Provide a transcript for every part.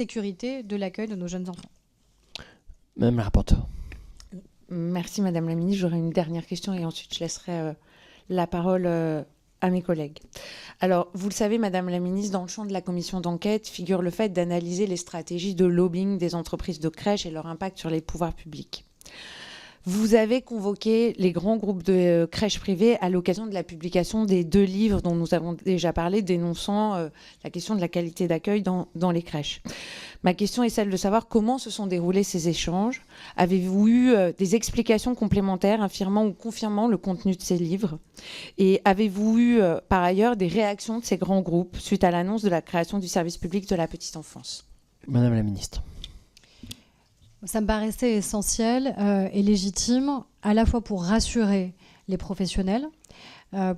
sécurité de l'accueil de nos jeunes enfants. Madame la rapporteure. Merci Madame la Ministre. J'aurai une dernière question et ensuite je laisserai la parole à mes collègues. Alors, vous le savez, Madame la Ministre, dans le champ de la commission d'enquête figure le fait d'analyser les stratégies de lobbying des entreprises de crèches et leur impact sur les pouvoirs publics. Vous avez convoqué les grands groupes de crèches privées à l'occasion de la publication des 2 livres dont nous avons déjà parlé, dénonçant la question de la qualité d'accueil dans les crèches. Ma question est celle de savoir comment se sont déroulés ces échanges. Avez-vous eu des explications complémentaires affirmant ou confirmant le contenu de ces livres? Et avez-vous eu par ailleurs des réactions de ces grands groupes suite à l'annonce de la création du service public de la petite enfance? Madame la Ministre. Ça me paraissait essentiel et légitime, à la fois pour rassurer les professionnels,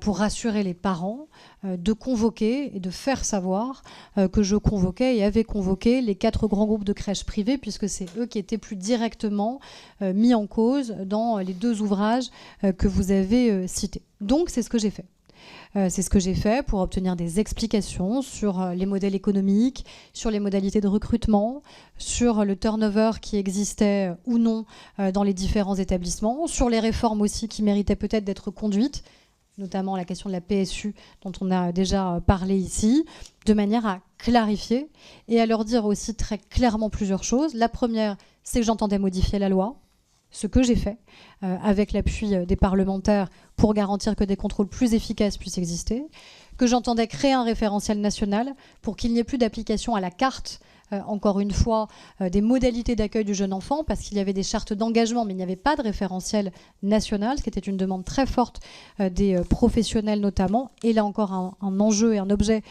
pour rassurer les parents, de convoquer et de faire savoir que je convoquais et avais convoqué les 4 grands groupes de crèches privées, puisque c'est eux qui étaient plus directement mis en cause dans les 2 ouvrages que vous avez cités. Donc c'est ce que j'ai fait. C'est ce que j'ai fait pour obtenir des explications sur les modèles économiques, sur les modalités de recrutement, sur le turnover qui existait ou non dans les différents établissements, sur les réformes aussi qui méritaient peut-être d'être conduites, notamment la question de la PSU dont on a déjà parlé ici, de manière à clarifier et à leur dire aussi très clairement plusieurs choses. La première, c'est que j'entendais modifier la loi, ce que j'ai fait avec l'appui des parlementaires pour garantir que des contrôles plus efficaces puissent exister, que j'entendais créer un référentiel national pour qu'il n'y ait plus d'application à la carte, encore une fois, des modalités d'accueil du jeune enfant, parce qu'il y avait des chartes d'engagement, mais il n'y avait pas de référentiel national, ce qui était une demande très forte des professionnels notamment, et là encore un enjeu et un objet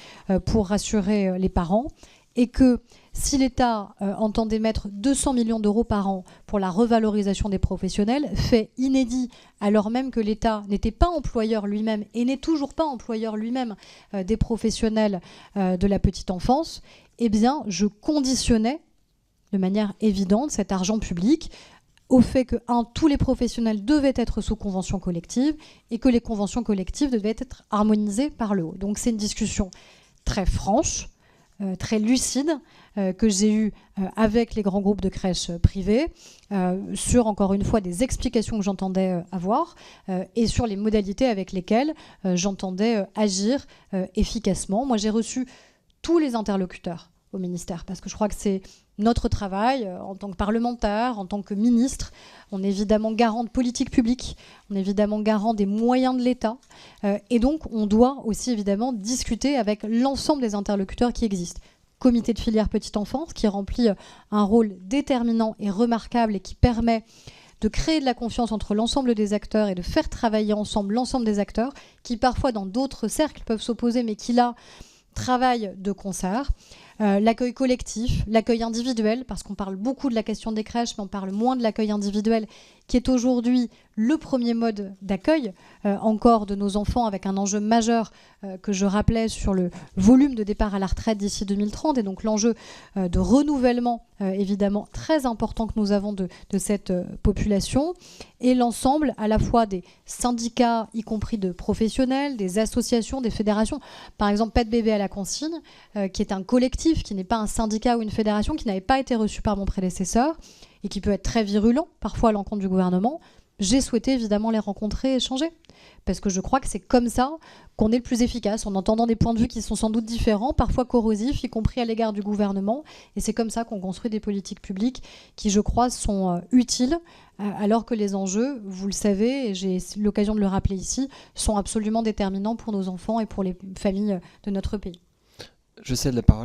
pour rassurer les parents, et que si l'État entendait mettre 200 millions d'euros par an pour la revalorisation des professionnels, fait inédit, alors même que l'État n'était pas employeur lui-même et n'est toujours pas employeur lui-même des professionnels de la petite enfance, eh bien, je conditionnais de manière évidente cet argent public au fait que, tous les professionnels devaient être sous convention collective et que les conventions collectives devaient être harmonisées par le haut. Donc c'est une discussion très franche, très lucide que j'ai eu avec les grands groupes de crèches privées sur, encore une fois, des explications que j'entendais avoir et sur les modalités avec lesquelles j'entendais agir efficacement. Moi, j'ai reçu tous les interlocuteurs au ministère parce que je crois que c'est notre travail en tant que parlementaire, en tant que ministre. On est évidemment garant de politique publique, on est évidemment garant des moyens de l'État et donc on doit aussi évidemment discuter avec l'ensemble des interlocuteurs qui existent. Comité de filière petite enfance qui remplit un rôle déterminant et remarquable et qui permet de créer de la confiance entre l'ensemble des acteurs et de faire travailler ensemble l'ensemble des acteurs qui parfois dans d'autres cercles peuvent s'opposer mais qui là travaillent de concert. L'accueil collectif, l'accueil individuel, parce qu'on parle beaucoup de la question des crèches, mais on parle moins de l'accueil individuel, qui est aujourd'hui le premier mode d'accueil encore de nos enfants, avec un enjeu majeur que je rappelais sur le volume de départ à la retraite d'ici 2030, et donc l'enjeu de renouvellement évidemment très important que nous avons de cette population, et l'ensemble à la fois des syndicats, y compris de professionnels, des associations, des fédérations, par exemple Pet Bébé à la consigne, qui est un collectif, qui n'est pas un syndicat ou une fédération, qui n'avait pas été reçu par mon prédécesseur et qui peut être très virulent parfois à l'encontre du gouvernement. J'ai souhaité évidemment les rencontrer et échanger parce que je crois que c'est comme ça qu'on est le plus efficace, en entendant des points de vue qui sont sans doute différents, parfois corrosifs, y compris à l'égard du gouvernement, et c'est comme ça qu'on construit des politiques publiques qui, je crois, sont utiles, alors que les enjeux, vous le savez, et j'ai l'occasion de le rappeler ici, sont absolument déterminants pour nos enfants et pour les familles de notre pays. Je cède la parole